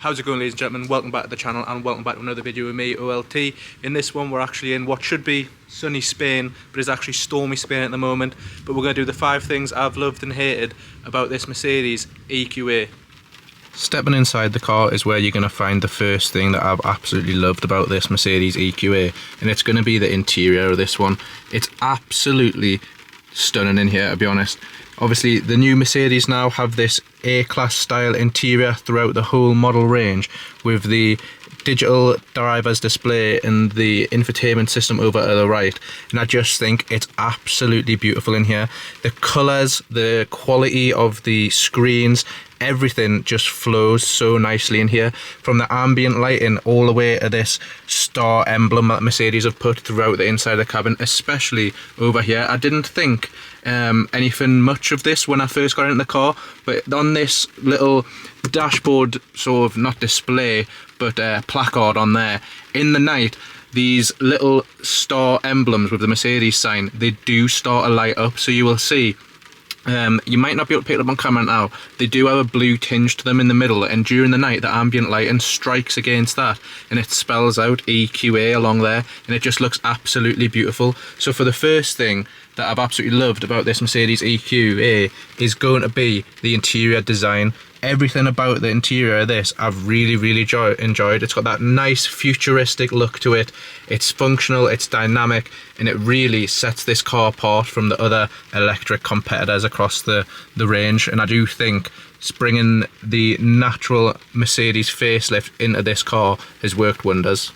How's it going, ladies and gentlemen? Welcome back to the channel and welcome back to another video with me, OLT. In this one we're actually in what should be sunny Spain, but is actually stormy Spain at the moment. But we're going to do the 5 things I've loved and hated about this Mercedes EQA. Stepping inside the car is where you're going to find the first thing that I've absolutely loved about this Mercedes EQA, and it's going to be the interior of this one. It's absolutely stunning in here, to be honest. Obviously the new Mercedes now have this A-class style interior throughout the whole model range, with the digital driver's display and the infotainment system over to the right, and I just think it's absolutely beautiful in here. The colours, the quality of the screens, everything just flows so nicely in here, from the ambient lighting all the way to this star emblem that Mercedes have put throughout the inside of the cabin, especially over here. I didn't think anything much of this when I first got into the car, but on this little dashboard sort of, not display, but placard on there, in the night, these little star emblems with the Mercedes sign, they do start to light up. So you will see, you might not be able to pick it up on camera now, they do have a blue tinge to them in the middle, and during the night the ambient lighting strikes against that and it spells out EQA along there, and it just looks absolutely beautiful. So for the first thing that I've absolutely loved about this Mercedes EQA is going to be the interior design. Everything about the interior of this I've really enjoyed. It's got that nice futuristic look to it. It's functional, it's dynamic, and it really sets this car apart from the other electric competitors across the range. And I do think bringing the natural Mercedes facelift into this car has worked wonders.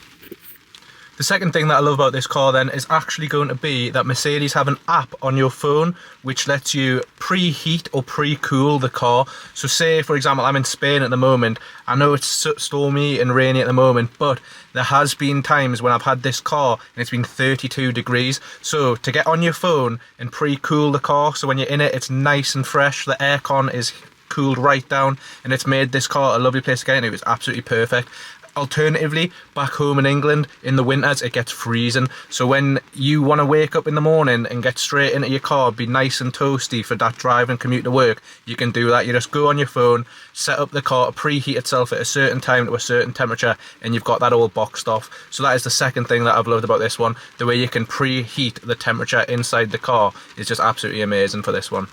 The second thing that I love about this car then is actually going to be that Mercedes have an app on your phone which lets you preheat or pre-cool the car. So say, for example, I'm in Spain at the moment. I know it's stormy and rainy at the moment, but there has been times when I've had this car and it's been 32 degrees. So to get on your phone and pre-cool the car, so when you're in it, it's nice and fresh, the aircon is cooled right down, and it's made this car a lovely place to get into. It's absolutely perfect. Alternatively, back home in England, in the winters it gets freezing, so when you want to wake up in the morning and get straight into your car, be nice and toasty for that drive and commute to work, you can do that. You just go on your phone, set up the car to preheat itself at a certain time to a certain temperature, and you've got that all boxed off. So that is the second thing that I've loved about this one. The way you can preheat the temperature inside the car is just absolutely amazing for this one.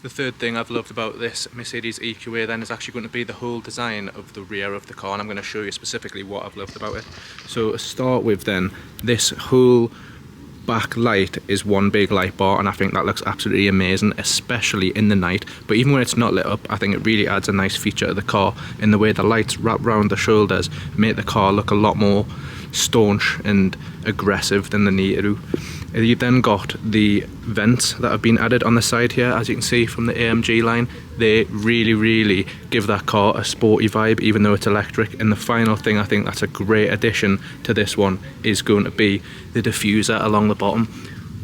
The third thing I've loved about this Mercedes EQA then is actually going to be the whole design of the rear of the car, and I'm going to show you specifically what I've loved about it. So to start with then, this whole back light is one big light bar, and I think that looks absolutely amazing, especially in the night. But even when it's not lit up, I think it really adds a nice feature to the car, in the way the lights wrap around the shoulders make the car look a lot more staunch and aggressive than they need to. You then got the vents that have been added on the side here, as you can see from the AMG line. They really give that car a sporty vibe, even though it's electric. And the final thing I think that's a great addition to this one is going to be the diffuser along the bottom.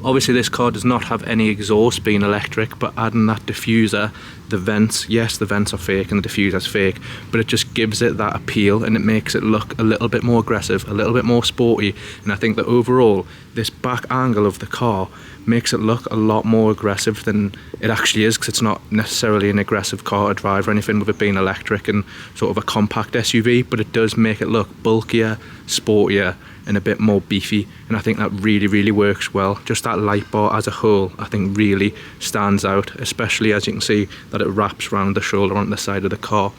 Obviously this car does not have any exhaust being electric, but adding that diffuser, the vents, yes, the vents are fake and the diffuser's fake, but it just gives it that appeal, and it makes it look a little bit more aggressive, a little bit more sporty. And I think that overall this back angle of the car makes it look a lot more aggressive than it actually is, because it's not necessarily an aggressive car to drive or anything, with it being electric and sort of a compact SUV, but it does make it look bulkier, sportier, and a bit more beefy, and I think that really works well. Just that light bar as a whole I think really stands out, especially as you can see that it wraps around the shoulder on the side of the car,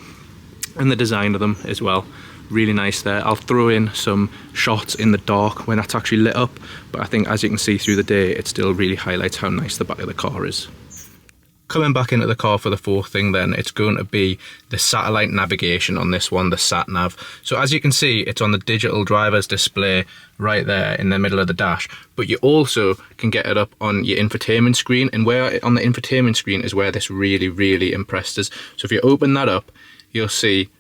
and the design of them as well, really nice there. I'll throw in some shots in the dark when that's actually lit up, but I think as you can see through the day, it still really highlights how nice the back of the car is. Coming back into the car for the fourth thing then, it's going to be the satellite navigation on this one, the sat nav. So as you can see, it's on the digital driver's display right there in the middle of the dash, but you also can get it up on your infotainment screen, and where on the infotainment screen is where this really impressed us. So if you open that up, you'll see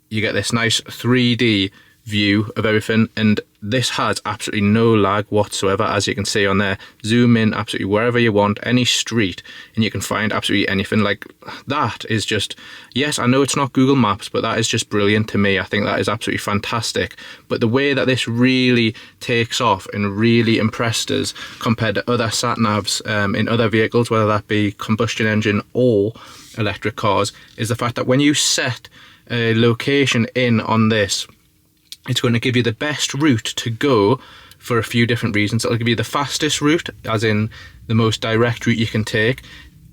you get this nice 3D view of everything, and this has absolutely no lag whatsoever, as you can see on there. Zoom in absolutely wherever you want, any street, and you can find absolutely anything. Like, that is just, yes, I know it's not Google Maps, but that is just brilliant to me. I think that is absolutely fantastic. But the way that this really takes off and really impressed us compared to other sat navs in other vehicles, whether that be combustion engine or electric cars, is the fact that when you set a location in on this, it's going to give you the best route to go for a few different reasons. It'll give you the fastest route, as in the most direct route you can take.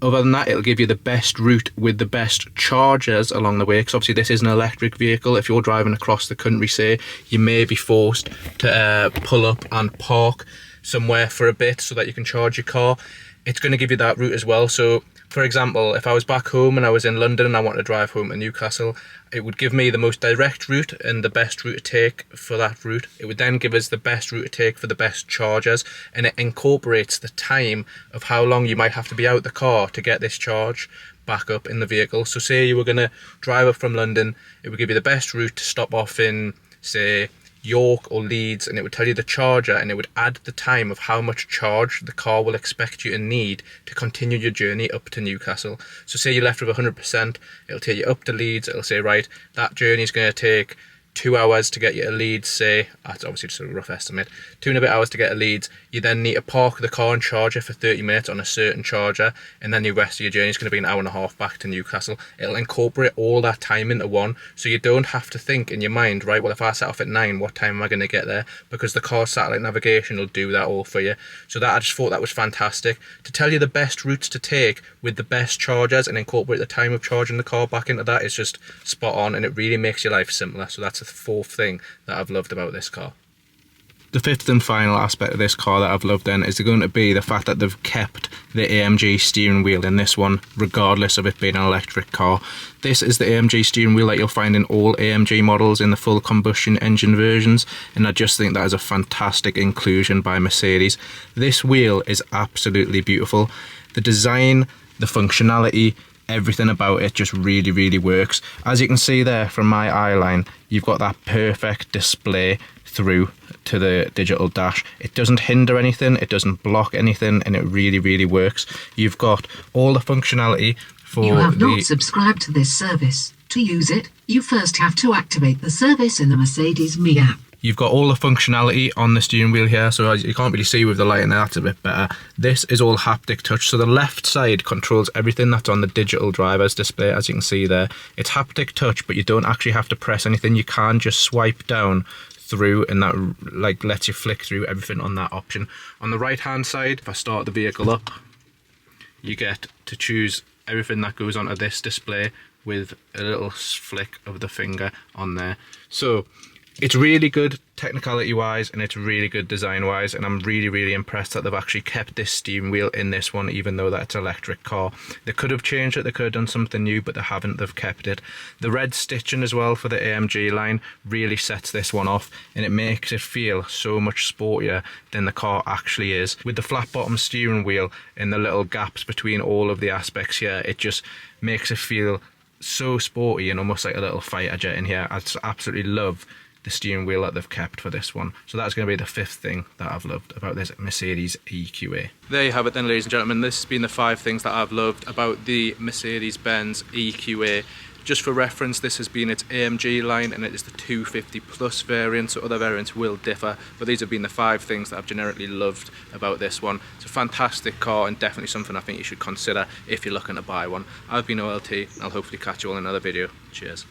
Other than that, it'll give you the best route with the best chargers along the way, because obviously this is an electric vehicle. If you're driving across the country, say, you may be forced to pull up and park somewhere for a bit so that you can charge your car. It's going to give you that route as well. So for example, if I was back home and I was in London and I wanted to drive home to Newcastle, it would give me the most direct route and the best route to take for that route. It would then give us the best route to take for the best chargers, and it incorporates the time of how long you might have to be out the car to get this charge back up in the vehicle. So say you were going to drive up from London, it would give you the best route to stop off in, say, York or Leeds, and it would tell you the charger, and it would add the time of how much charge the car will expect you to need to continue your journey up to Newcastle. So say you left with 100%, it'll take you up to Leeds. It'll say, right, that journey is going to take 2 hours to get you to Leeds, say. That's obviously just a rough estimate. 2 and a bit hours to get to Leeds. You then need to park the car and charge it for 30 minutes on a certain charger, and then the rest of your journey is going to be an hour and a half back to Newcastle. It'll incorporate all that time into one, so you don't have to think in your mind, right, well, if I set off at 9, what time am I going to get there? Because the car's satellite navigation will do that all for you. So that, I just thought that was fantastic. To tell you the best routes to take with the best chargers and incorporate the time of charging the car back into that is just spot on, and it really makes your life simpler. So that's the fourth thing that I've loved about this car. The fifth and final aspect of this car that I've loved then is going to be the fact that they've kept the AMG steering wheel in this one, regardless of it being an electric car. This is the AMG steering wheel that you'll find in all AMG models in the full combustion engine versions, and I just think that is a fantastic inclusion by Mercedes. This wheel is absolutely beautiful. The design, the functionality, everything about it just really, really works. As you can see there from my eye line, you've got that perfect display through to the digital dash. It doesn't hinder anything, it doesn't block anything, and it really, really works. You've got all the functionality for You have not subscribed to this service. To use it, you first have to activate the service in the Mercedes-Me app. You've got all the functionality on the steering wheel here, so as you can't really see with the light in there, that's a bit better. This is all haptic touch, so the left side controls everything that's on the digital driver's display, as you can see there. It's haptic touch, but you don't actually have to press anything. You can just swipe down through, and that like lets you flick through everything on that option. On the right hand side, if I start the vehicle up, you get to choose everything that goes onto this display with a little flick of the finger on there. So it's really good technicality wise, and it's really good design wise, and I'm really, really impressed that they've actually kept this steering wheel in this one, even though that's an electric car. They could have changed it, they could have done something new, but they haven't. They've kept it. The red stitching as well for the AMG line really sets this one off, and it makes it feel so much sportier than the car actually is. With the flat bottom steering wheel and the little gaps between all of the aspects here, it just makes it feel so sporty and almost like a little fighter jet in here. I just absolutely love the steering wheel that they've kept for this one. So that's going to be the fifth thing that I've loved about this Mercedes EQA. There you have it then, ladies and gentlemen. This has been the 5 things that I've loved about the Mercedes-Benz EQA. Just for reference, this has been its AMG line, and it is the 250 plus variant, so other variants will differ, but these have been the 5 things that I've generically loved about this one. It's a fantastic car, and definitely something I think you should consider if you're looking to buy one. I've been OLT, and I'll hopefully catch you all in another video. Cheers.